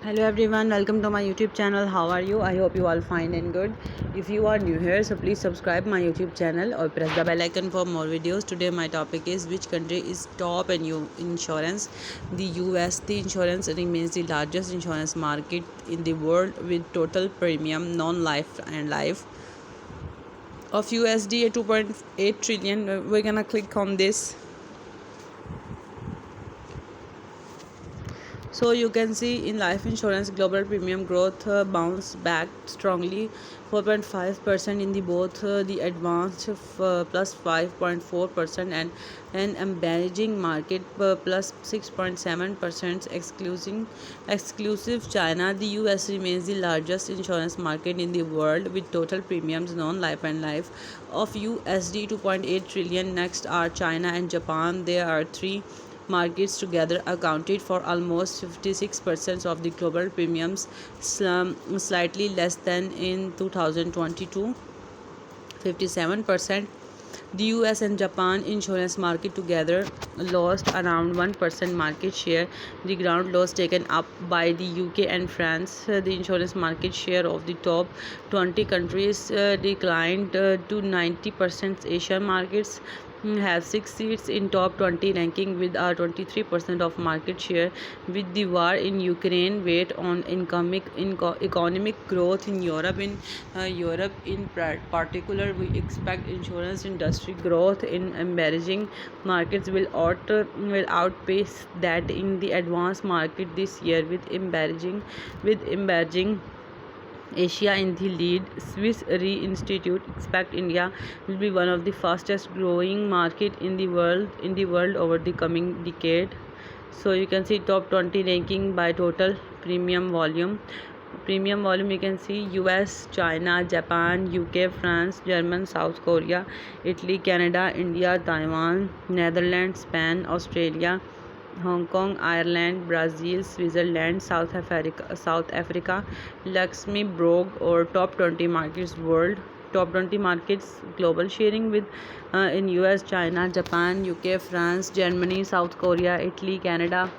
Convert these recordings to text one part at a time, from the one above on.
Hello everyone, welcome to my YouTube channel. How are you? I hope you all fine and good. If you are new here, so please subscribe my YouTube channel or press the bell icon for more videos. Today my topic is which country is top in insurance. The US. The insurance remains the largest insurance market in the world with total premium, non-life and life of USD 2.8 trillion. We're gonna click on this. So you can see in life insurance, global premium growth bounced back strongly, 4.5% in the both the advanced plus 5.4% and an emerging market plus 6.7%. Exclusive China, the US remains the largest insurance market in the world with total premiums non-life and life of USD 2.8 trillion. Next are China and Japan. There are three markets together accounted for almost 56% of the global premiums, slightly less than in 2022, 57%. The US and Japan insurance market together lost around 1% market share. The ground loss taken up by the UK and France. The insurance market share of the top 20 countries declined to 90%. Asian markets have 6 seats in top 20 ranking with a 23% of market share. With the war in Ukraine weight on economic growth in Europe in particular, we expect insurance industry growth in emerging markets will outpace that in the advanced market this year with emerging Asia in the lead. Swiss Re Institute expect India will be one of the fastest growing market in the world over the coming decade. So you can see top 20 ranking by total premium volume. You can see US, China, Japan, UK, France, Germany, South Korea, Italy, Canada, India, Taiwan, Netherlands, Spain, Australia, Hong Kong, Ireland, Brazil, Switzerland, South Africa, Luxembourg, or top 20 markets world. Top 20 markets global sharing with in US, China, Japan, UK, France, Germany, South Korea, Italy, Canada,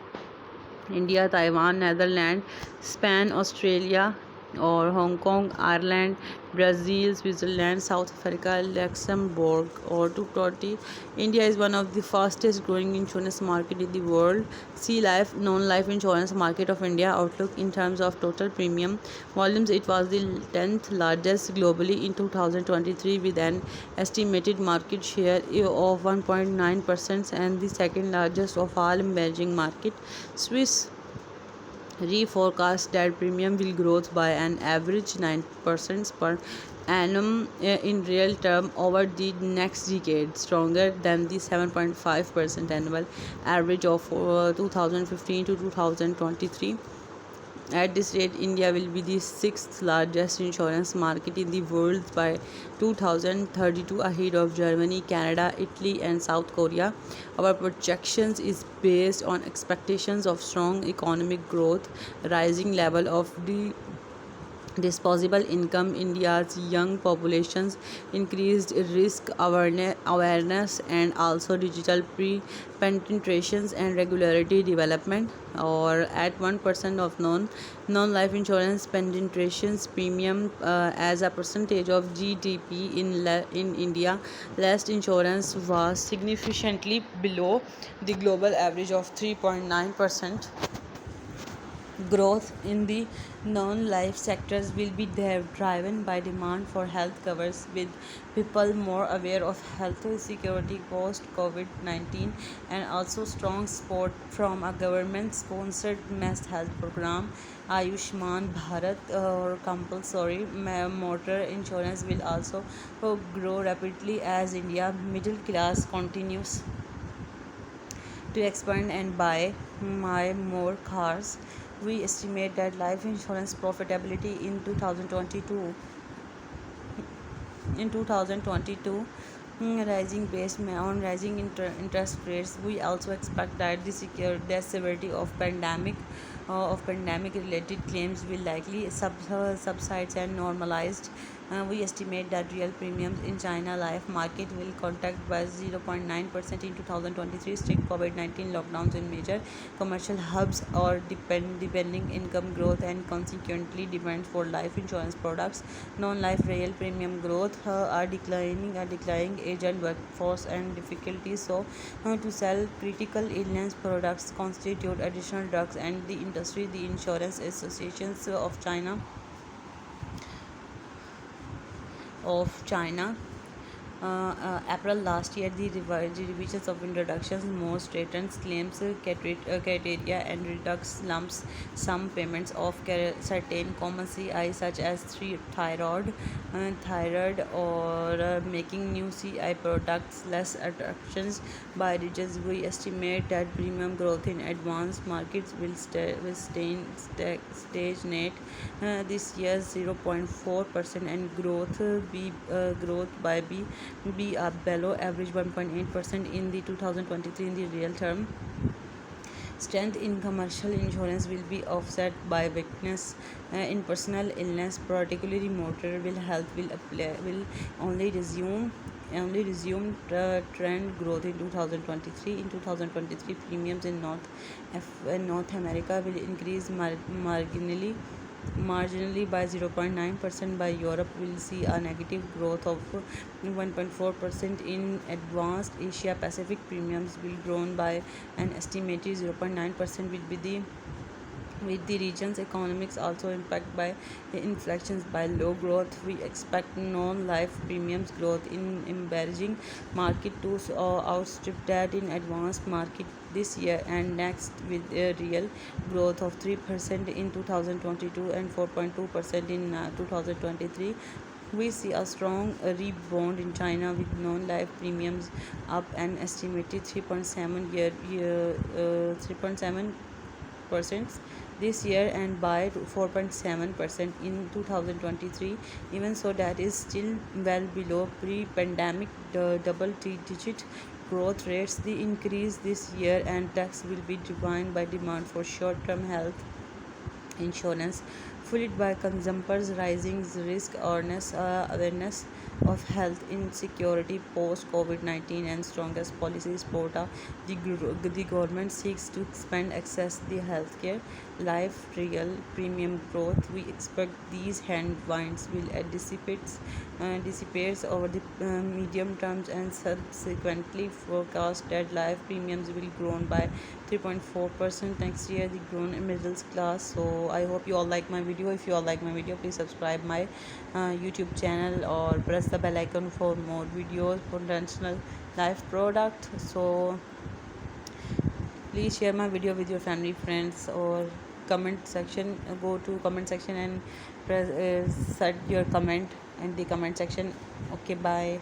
India, Taiwan, Netherlands, Spain, Australia, or Hong Kong, Ireland, Brazil, Switzerland, South Africa, Luxembourg, or 230. India is one of the fastest growing insurance market in the world. See life, non-life insurance market of India outlook in terms of total premium volumes. It was the 10th largest globally in 2023 with an estimated market share of 1.9% and the second largest of all emerging market. Swiss reforecast that premium will grow by an average 9% per annum in real term over the next decade, stronger than the 7.5% annual average of 2015 to 2023. At this rate, India will be the sixth largest insurance market in the world by 2032, ahead of Germany, Canada, Italy, and South Korea. Our projections is based on expectations of strong economic growth, rising level of the disposable income, India's young populations, increased risk awareness, and also digital penetrations and regularity development. Or at 1% of non-life insurance penetrations premium as a percentage of GDP in India, last insurance was significantly below the global average of 3.9%. Growth in the non-life sectors will be driven by demand for health covers, with people more aware of health security post COVID-19, and also strong support from a government-sponsored mass health program, Ayushman Bharat, or compulsory motor insurance will also grow rapidly as India middle class continues to expand and buy more cars. We estimate that life insurance profitability in 2022 rising based on rising interest rates. We also expect that the severity of pandemic related claims will likely subside and normalized We estimate that real premiums in China life market will contract by 0.9% in 2023. Strict COVID-19 lockdowns in major commercial hubs or depending income growth and consequently demand for life insurance products. Non-life real premium growth are declining agent workforce and difficulties to sell critical illness products constitute additional drugs and the industry. The insurance associations of China April last year, the revisions of introductions more straightened claims criteria and reduced lumps sum payments of certain common CI such as thyroid or making new CI products less attractions by regions. We estimate that premium growth in advanced markets will stagnate this year 0.4% and growth by be up below average 1.8% in the 2023 in the real term. Strength in commercial insurance will be offset by weakness in personal illness, particularly motor will health will only resume trend growth in 2023. In 2023, premiums in North America will increase marginally by 0.9%. By Europe will see a negative growth of 1.4%. In advanced Asia Pacific, premiums will grow by an estimated 0.9%, with the region's economics also impacted by the inflections by low growth. We expect non-life premiums growth in emerging market to outstrip that in advanced market this year and next, with a real growth of 3% in 2022 and 4.2% in 2023. We see a strong rebound in China with non-life premiums up an estimated 3.7% this year and by 4.7% in 2023. Even so, that is still well below pre-pandemic double-digit growth rates. The increase this year and tax will be driven by demand for short-term health insurance, fueled by consumers' rising risk awareness of health insecurity post COVID-19 and strongest policy support. The government seeks to expand access to the healthcare. Life real premium growth. We expect these headwinds will dissipates over the medium terms and subsequently forecast that life premiums will grow by 3.4% next year. The grown middle class. So I hope you all like my video. If you all like my video, please subscribe my YouTube channel or press the bell icon for more videos potential life product. So please share my video with your family, friends, or comment section. Go to comment section and press set your comment in the comment section. Okay, bye.